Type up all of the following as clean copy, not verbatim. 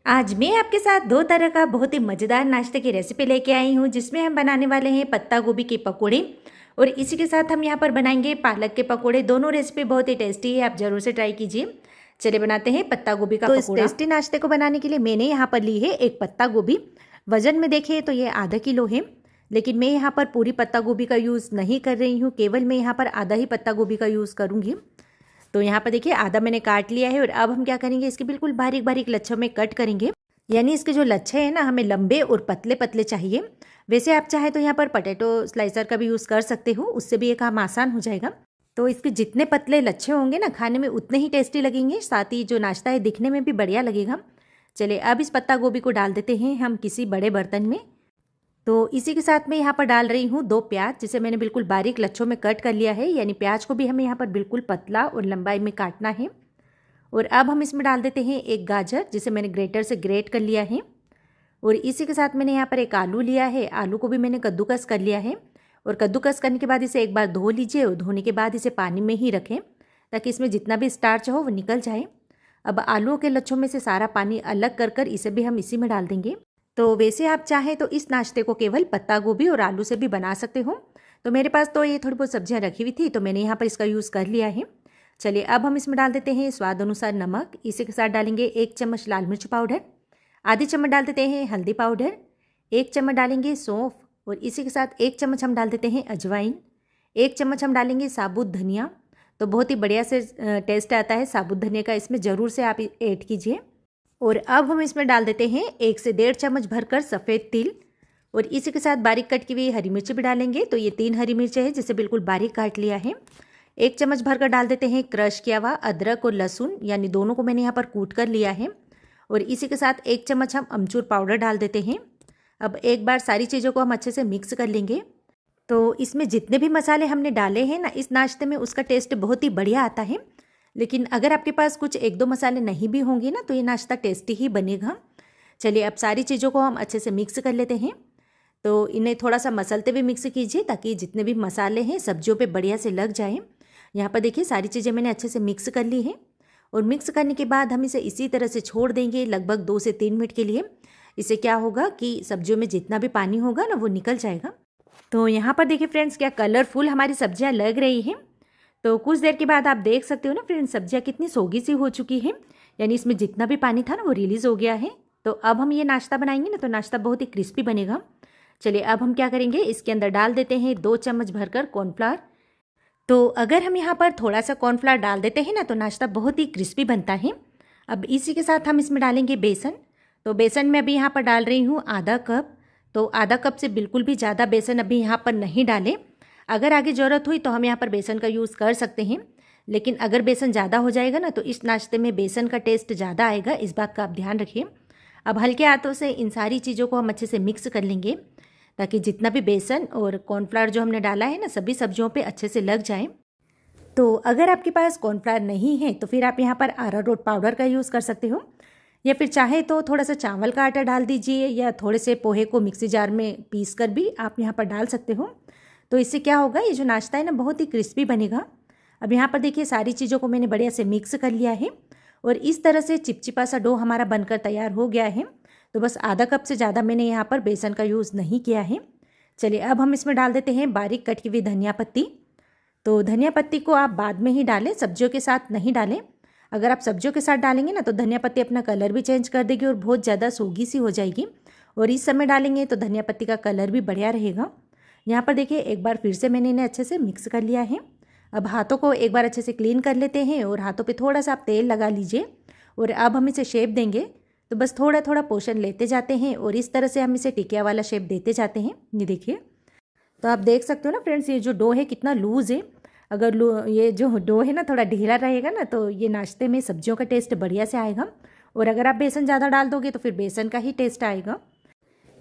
आज मैं आपके साथ दो तरह का बहुत ही मज़ेदार नाश्ते की रेसिपी लेके आई हूँ, जिसमें हम बनाने वाले हैं पत्ता गोभी के पकोड़े और इसी के साथ हम यहाँ पर बनाएंगे पालक के पकोड़े। दोनों रेसिपी बहुत ही टेस्टी है, आप ज़रूर से ट्राई कीजिए। चलिए बनाते हैं पत्ता गोभी का पकोड़ा। इस टेस्टी नाश्ते को बनाने के लिए मैंने यहाँ पर ली है एक पत्ता गोभी। वजन में देखें तो ये आधा किलो है, लेकिन मैं यहाँ पर पूरी पत्ता गोभी का यूज़ नहीं कर रही हूँ, केवल मैं यहाँ पर आधा ही पत्ता गोभी का यूज़ करूँगी। तो यहाँ पर देखिए आधा मैंने काट लिया है और अब हम क्या करेंगे, इसके बिल्कुल बारीक बारीक लच्छों में कट करेंगे। यानी इसके जो लच्छे हैं ना, हमें लंबे और पतले पतले चाहिए। वैसे आप चाहे तो यहाँ पर पोटैटो स्लाइसर का भी यूज़ कर सकते हो, उससे भी ये काम आसान हो जाएगा। तो इसके जितने पतले लच्छे होंगे ना, खाने में उतने ही टेस्टी लगेंगे, साथ ही जो नाश्ता है दिखने में भी बढ़िया लगेगा। चलिए अब इस पत्ता गोभी को डाल देते हैं हम किसी बड़े बर्तन में। तो इसी के साथ मैं यहाँ पर डाल रही हूँ 2 प्याज, जिसे मैंने बिल्कुल बारीक लच्छों में कट कर लिया है। यानी प्याज को भी हमें यहाँ पर बिल्कुल पतला और लंबाई में काटना है। और अब हम इसमें डाल देते हैं एक गाजर, जिसे मैंने ग्रेटर से ग्रेट कर लिया है। और इसी के साथ मैंने यहाँ पर एक आलू लिया है, आलू को भी मैंने कद्दूकस कर लिया है। और कद्दूकस करने के बाद इसे एक बार धो लीजिए और धोने के बाद इसे पानी में ही रखें, ताकि इसमें जितना भी स्टार्च हो वो निकल जाए। अब आलूओं के लच्छों में से सारा पानी अलग कर कर इसे भी हम इसी में डाल देंगे। तो वैसे आप चाहें तो इस नाश्ते को केवल पत्ता गोभी और आलू से भी बना सकते हो। तो मेरे पास तो ये थोड़ी बहुत सब्जियाँ रखी हुई थी, तो मैंने यहाँ पर इसका यूज़ कर लिया है। चलिए अब हम इसमें डाल देते हैं स्वाद अनुसार नमक। इसी के साथ डालेंगे 1 चम्मच लाल मिर्च पाउडर, आधी चम्मच डाल देते हैं हल्दी पाउडर, 1 चम्मच डालेंगे सौंफ, और इसी के साथ 1 चम्मच हम डाल देते हैं अजवाइन, 1 चम्मच हम डालेंगे साबुत धनिया। तो बहुत ही बढ़िया से टेस्ट आता है साबुत धनिया का, इसमें ज़रूर से आप ऐड कीजिए। और अब हम इसमें डाल देते हैं 1 से 1.5 चम्मच भरकर सफ़ेद तिल, और इसी के साथ बारीक कट की हुई हरी मिर्च भी डालेंगे। तो ये 3 हरी मिर्चें हैं, जिसे बिल्कुल बारीक काट लिया है। 1 चम्मच भरकर डाल देते हैं क्रश किया हुआ अदरक और लहसुन, यानी दोनों को मैंने यहाँ पर कूट कर लिया है। और इसी के साथ 1 चम्मच हम अमचूर पाउडर डाल देते हैं। अब एक बार सारी चीज़ों को हम अच्छे से मिक्स कर लेंगे। तो इसमें जितने भी मसाले हमने डाले हैं ना इस नाश्ते में, उसका टेस्ट बहुत ही बढ़िया आता है। लेकिन अगर आपके पास कुछ 1-2 मसाले नहीं भी होंगे ना, तो ये नाश्ता टेस्टी ही बनेगा। चलिए अब सारी चीज़ों को हम अच्छे से मिक्स कर लेते हैं। तो इन्हें थोड़ा सा मसलते हुए मिक्स कीजिए, ताकि जितने भी मसाले हैं सब्जियों पे बढ़िया से लग जाए। यहाँ पर देखिए सारी चीज़ें मैंने अच्छे से मिक्स कर ली हैं। और मिक्स करने के बाद हम इसे इसी तरह से छोड़ देंगे लगभग 2 से 3 मिनट के लिए। इससे क्या होगा कि सब्जियों में जितना भी पानी होगा ना, वो निकल जाएगा। तो यहाँ पर देखिए फ्रेंड्स, क्या कलरफुल हमारी सब्जियाँ लग रही हैं। तो कुछ देर के बाद आप देख सकते हो ना फ्रेंड्स, सब्जियाँ कितनी सोगी सी हो चुकी हैं। यानी इसमें जितना भी पानी था ना, वो रिलीज़ हो गया है। तो अब हम ये नाश्ता बनाएंगे ना, तो नाश्ता बहुत ही क्रिस्पी बनेगा। चलिए अब हम क्या करेंगे, इसके अंदर डाल देते हैं 2 चम्मच भरकर कॉर्नफ्लावर। तो अगर हम यहाँ पर थोड़ा सा कॉर्नफ्लावर डाल देते हैं ना, तो नाश्ता बहुत ही क्रिस्पी बनता है। अब इसी के साथ हम इसमें डालेंगे बेसन। तो बेसन में अभी यहाँ पर डाल रही हूँ आधा कप। तो आधा कप से बिल्कुल भी ज़्यादा बेसन अभी यहाँ पर नहीं डालें। अगर आगे ज़रूरत हुई तो हम यहाँ पर बेसन का यूज़ कर सकते हैं, लेकिन अगर बेसन ज़्यादा हो जाएगा ना, तो इस नाश्ते में बेसन का टेस्ट ज़्यादा आएगा, इस बात का आप ध्यान रखिए। अब हल्के हाथों से इन सारी चीज़ों को हम अच्छे से मिक्स कर लेंगे, ताकि जितना भी बेसन और कॉर्नफ्लावर जो हमने डाला है ना, सभी सब्जियों पे अच्छे से लग जाए। तो अगर आपके पास कॉर्नफ्लावर नहीं है, तो फिर आप यहाँ पर अरारोट पाउडर का यूज़ कर सकते हो, या फिर चाहे तो थोड़ा सा चावल का आटा डाल दीजिए, या थोड़े से पोहे को मिक्सी जार में पीस कर भी आप यहाँ पर डाल सकते हो। तो इससे क्या होगा, ये जो नाश्ता है ना, बहुत ही क्रिस्पी बनेगा। अब यहाँ पर देखिए सारी चीज़ों को मैंने बढ़िया से मिक्स कर लिया है, और इस तरह से चिपचिपा सा डो हमारा बनकर तैयार हो गया है। तो बस आधा कप से ज़्यादा मैंने यहाँ पर बेसन का यूज़ नहीं किया है। चलिए अब हम इसमें डाल देते हैं बारीक कट की हुई धनिया पत्ती। तो धनिया पत्ती को आप बाद में ही डालें, सब्जियों के साथ नहीं डालें। अगर आप सब्जियों के साथ डालेंगे ना, तो धनिया पत्ती अपना कलर भी चेंज कर देगी और बहुत ज़्यादा सोगी सी हो जाएगी। और इस समय डालेंगे तो धनिया पत्ती का कलर भी बढ़िया रहेगा। यहाँ पर देखिए एक बार फिर से मैंने इन्हें अच्छे से मिक्स कर लिया है। अब हाथों को एक बार अच्छे से क्लीन कर लेते हैं, और हाथों पे थोड़ा सा आप तेल लगा लीजिए। और अब हम इसे शेप देंगे, तो बस थोड़ा थोड़ा पोर्शन लेते जाते हैं, और इस तरह से हम इसे टिकिया वाला शेप देते जाते हैं। ये देखिए, तो आप देख सकते हो ना फ्रेंड्स, ये जो डो है कितना लूज़ है। अगर ये जो डो है ना थोड़ा ढीला रहेगा ना, तो ये नाश्ते में सब्जियों का टेस्ट बढ़िया से आएगा। और अगर आप बेसन ज़्यादा डाल दोगे तो फिर बेसन का ही टेस्ट आएगा।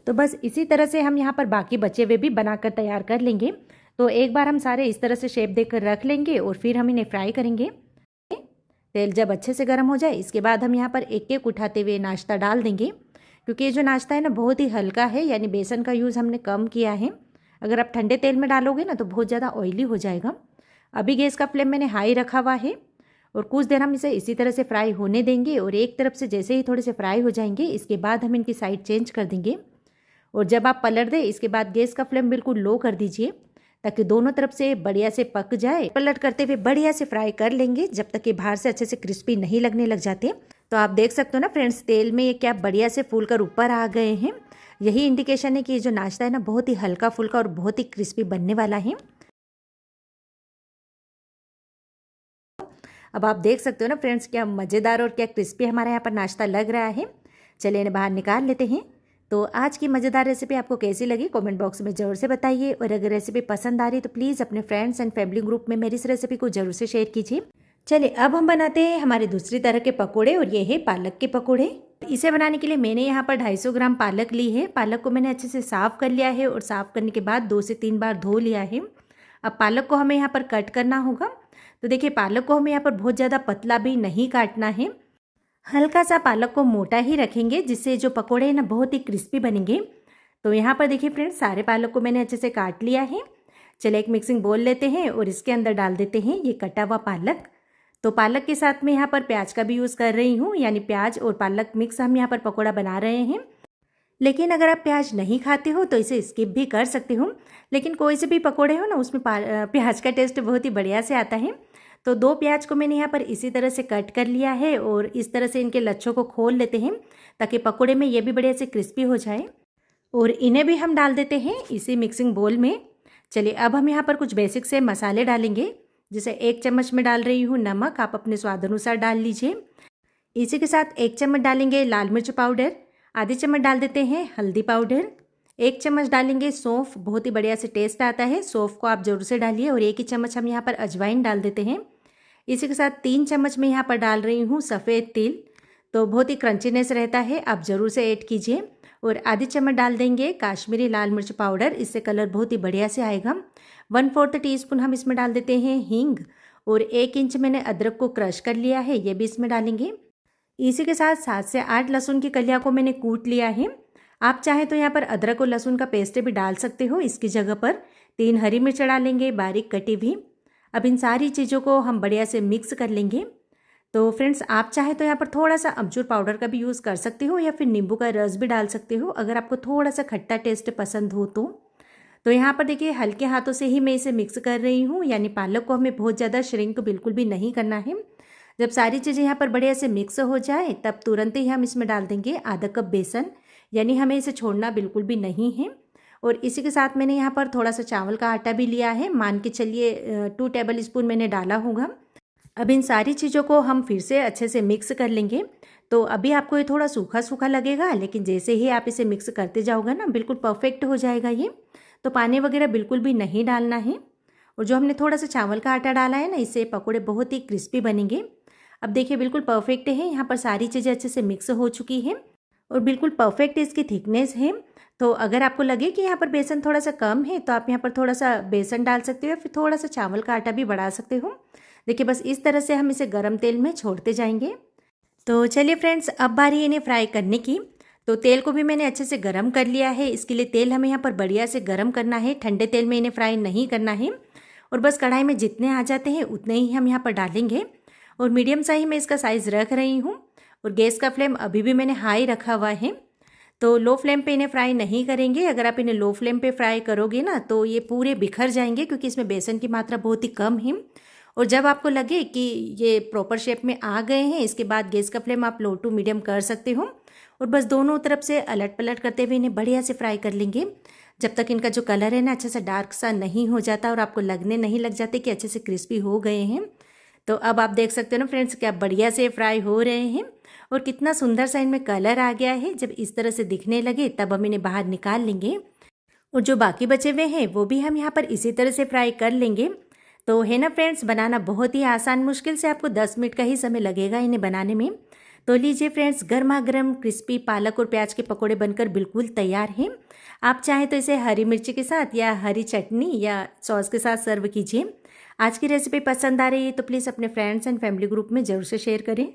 तो बस इसी तरह से हम यहाँ पर बाकी बचे हुए भी बनाकर तैयार कर लेंगे। तो एक बार हम सारे इस तरह से शेप देकर रख लेंगे, और फिर हम इन्हें फ्राई करेंगे। तेल जब अच्छे से गर्म हो जाए, इसके बाद हम यहाँ पर एक एक उठाते हुए नाश्ता डाल देंगे, क्योंकि ये जो नाश्ता है ना बहुत ही हल्का है, यानी बेसन का यूज़ हमने कम किया है। अगर आप ठंडे तेल में डालोगे ना, तो बहुत ज़्यादा ऑयली हो जाएगा। अभी गैस का फ्लेम मैंने हाई रखा हुआ है, और कुछ देर हम इसे इसी तरह से फ्राई होने देंगे। और एक तरफ से जैसे ही थोड़े से फ्राई हो जाएंगे इसके बाद हम इनकी साइड चेंज कर देंगे। और जब आप पलट दें इसके बाद गैस का फ्लेम बिल्कुल लो कर दीजिए ताकि दोनों तरफ से बढ़िया से पक जाए। पलट करते हुए बढ़िया से फ्राई कर लेंगे जब तक कि बाहर से अच्छे से क्रिस्पी नहीं लगने लग जाते। तो आप देख सकते हो ना फ्रेंड्स, तेल में ये क्या बढ़िया से फूल कर ऊपर आ गए हैं। यही इंडिकेशन है कि ये जो नाश्ता है ना बहुत ही हल्का फुल्का और बहुत ही क्रिस्पी बनने वाला है। अब आप देख सकते हो ना फ्रेंड्स, क्या मज़ेदार और क्या क्रिस्पी हमारे यहाँ पर नाश्ता लग रहा है। चलिए इन्हें बाहर निकाल लेते हैं। तो आज की मज़ेदार रेसिपी आपको कैसी लगी कमेंट बॉक्स में ज़रूर से बताइए। और अगर रेसिपी पसंद आ रही तो प्लीज़ अपने फ्रेंड्स एंड फैमिली ग्रुप में मेरी इस रेसिपी को ज़रूर से शेयर कीजिए। चलिए अब हम बनाते हैं हमारे दूसरी तरह के पकोड़े, और ये है पालक के पकोड़े। इसे बनाने के लिए मैंने यहाँ पर 250 ग्राम पालक ली है। पालक को मैंने अच्छे से साफ़ कर लिया है और साफ़ करने के बाद 2 से 3 बार धो लिया है। अब पालक को हमें यहाँ पर कट करना होगा। तो देखिए पालक को हमें यहाँ पर बहुत ज़्यादा पतला भी नहीं काटना है, हल्का सा पालक को मोटा ही रखेंगे जिससे जो पकोड़े हैं ना बहुत ही क्रिस्पी बनेंगे। तो यहाँ पर देखिए फ्रेंड्स, सारे पालक को मैंने अच्छे से काट लिया है। चलिए एक मिक्सिंग बोल लेते हैं और इसके अंदर डाल देते हैं ये कटा हुआ पालक। तो पालक के साथ में यहाँ पर प्याज का भी यूज़ कर रही हूँ, यानी प्याज और पालक मिक्स हम यहाँ पर पकोड़ा बना रहे हैं। लेकिन अगर आप प्याज नहीं खाते हो तो इसे स्किप भी कर सकते हो, लेकिन कोई से भी पकोड़े हो ना उसमें प्याज का टेस्ट बहुत ही बढ़िया से आता है। तो 2 प्याज को मैंने यहाँ पर इसी तरह से कट कर लिया है और इस तरह से इनके लच्छों को खोल लेते हैं ताकि पकोड़े में ये भी बढ़िया से क्रिस्पी हो जाए। और इन्हें भी हम डाल देते हैं इसी मिक्सिंग बोल में। चलिए अब हम यहाँ पर कुछ बेसिक से मसाले डालेंगे। जैसे 1 चम्मच में डाल रही हूँ नमक, आप अपने स्वाद अनुसार डाल लीजिए। इसी के साथ 1 चम्मच डालेंगे लाल मिर्च पाउडर, आधी चम्मच डाल देते हैं हल्दी पाउडर, 1 चम्मच डालेंगे सौंफ, बहुत ही बढ़िया से टेस्ट आता है, सौंफ को आप जरूर से डालिए। और 1 ही चम्मच हम यहाँ पर अजवाइन डाल देते हैं। इसी के साथ 3 चम्मच में यहाँ पर डाल रही हूँ सफ़ेद तिल, तो बहुत ही क्रंचीनेस रहता है, आप ज़रूर से ऐड कीजिए। और आधी चम्मच डाल देंगे काश्मीरी लाल मिर्च पाउडर, इससे कलर बहुत ही बढ़िया से आएगा। 1/4 टीस्पून हम इसमें डाल देते हैं हींग, और 1 इंच मैंने अदरक को क्रश कर लिया है, ये भी इसमें डालेंगे। इसी के साथ 7 से 8 लहसुन की कलियाँ को मैंने कूट लिया है। आप चाहें तो यहाँ पर अदरक और लहसुन का पेस्ट भी डाल सकते हो, इसकी जगह पर 3 हरी मिर्च डालेंगे बारीक कटी हुई। अब इन सारी चीज़ों को हम बढ़िया से मिक्स कर लेंगे। तो फ्रेंड्स आप चाहे तो यहाँ पर थोड़ा सा अमचूर पाउडर का भी यूज़ कर सकते हो या फिर नींबू का रस भी डाल सकते हो अगर आपको थोड़ा सा खट्टा टेस्ट पसंद हो तो यहाँ पर देखिए हल्के हाथों से ही मैं इसे मिक्स कर रही हूँ, यानी पालक को हमें बहुत ज़्यादा श्रिंक बिल्कुल भी नहीं करना है। जब सारी चीज़ें यहाँ पर बढ़िया से मिक्स हो जाए तब तुरंत ही हम इसमें डाल देंगे आधा कप बेसन, यानी हमें इसे छोड़ना बिल्कुल भी नहीं है। और इसी के साथ मैंने यहाँ पर थोड़ा सा चावल का आटा भी लिया है, मान के चलिए 2 टेबल स्पून मैंने डाला होगा। अब इन सारी चीज़ों को हम फिर से अच्छे से मिक्स कर लेंगे। तो अभी आपको ये थोड़ा सूखा सूखा लगेगा, लेकिन जैसे ही आप इसे मिक्स करते जाओगे ना बिल्कुल परफेक्ट हो जाएगा ये। तो पानी वगैरह बिल्कुल भी नहीं डालना है। और जो हमने थोड़ा सा चावल का आटा डाला है ना, इससे पकौड़े बहुत ही क्रिस्पी बनेंगे। अब देखिए बिल्कुल परफेक्ट है, यहाँ पर सारी चीज़ें अच्छे से मिक्स हो चुकी हैं और बिल्कुल परफेक्ट इसकी थिकनेस है। तो अगर आपको लगे कि यहाँ पर बेसन थोड़ा सा कम है तो आप यहाँ पर थोड़ा सा बेसन डाल सकते हो या फिर थोड़ा सा चावल का आटा भी बढ़ा सकते हो। देखिए बस इस तरह से हम इसे गर्म तेल में छोड़ते जाएंगे। तो चलिए फ्रेंड्स, अब बारी इन्हें फ्राई करने की। तो तेल को भी मैंने अच्छे से गर्म कर लिया है। इसके लिए तेल हमें यहाँ पर बढ़िया से गर्म करना है, ठंडे तेल में इन्हें फ्राई नहीं करना है। और बस कढ़ाई में जितने आ जाते हैं उतने ही हम यहाँ पर डालेंगे। और मीडियम सा ही मैं इसका साइज़ रख रही हूँ। और गैस का फ्लेम अभी भी मैंने हाई रखा हुआ है, तो लो फ्लेम पे इन्हें फ्राई नहीं करेंगे। अगर आप इन्हें लो फ्लेम पे फ्राई करोगे ना तो ये पूरे बिखर जाएंगे, क्योंकि इसमें बेसन की मात्रा बहुत ही कम है। और जब आपको लगे कि ये प्रॉपर शेप में आ गए हैं, इसके बाद गैस का फ्लेम आप लो टू मीडियम कर सकते हो। और बस दोनों तरफ से अलट पलट करते हुए इन्हें बढ़िया से फ्राई कर लेंगे, जब तक इनका जो कलर है ना अच्छे से डार्क सा नहीं हो जाता और आपको लगने नहीं लग जाते कि अच्छे से क्रिस्पी हो गए हैं। तो अब आप देख सकते हो ना फ्रेंड्स, क्या बढ़िया से फ्राई हो रहे हैं और कितना सुंदर सा इनमें कलर आ गया है। जब इस तरह से दिखने लगे तब हम इन्हें बाहर निकाल लेंगे। और जो बाकी बचे हुए हैं वो भी हम यहाँ पर इसी तरह से फ्राई कर लेंगे। तो है ना फ्रेंड्स, बनाना बहुत ही आसान, मुश्किल से आपको 10 मिनट का ही समय लगेगा इन्हें बनाने में। तो लीजिए फ्रेंड्स, गर्मा गर्म क्रिस्पी पालक और प्याज के पकोड़े बनकर बिल्कुल तैयार हैं। आप चाहें तो इसे हरी मिर्ची के साथ या हरी चटनी या सॉस के साथ सर्व कीजिए। आज की रेसिपी पसंद आ रही है तो प्लीज़ अपने फ्रेंड्स एंड फैमिली ग्रुप में ज़रूर से शेयर करें।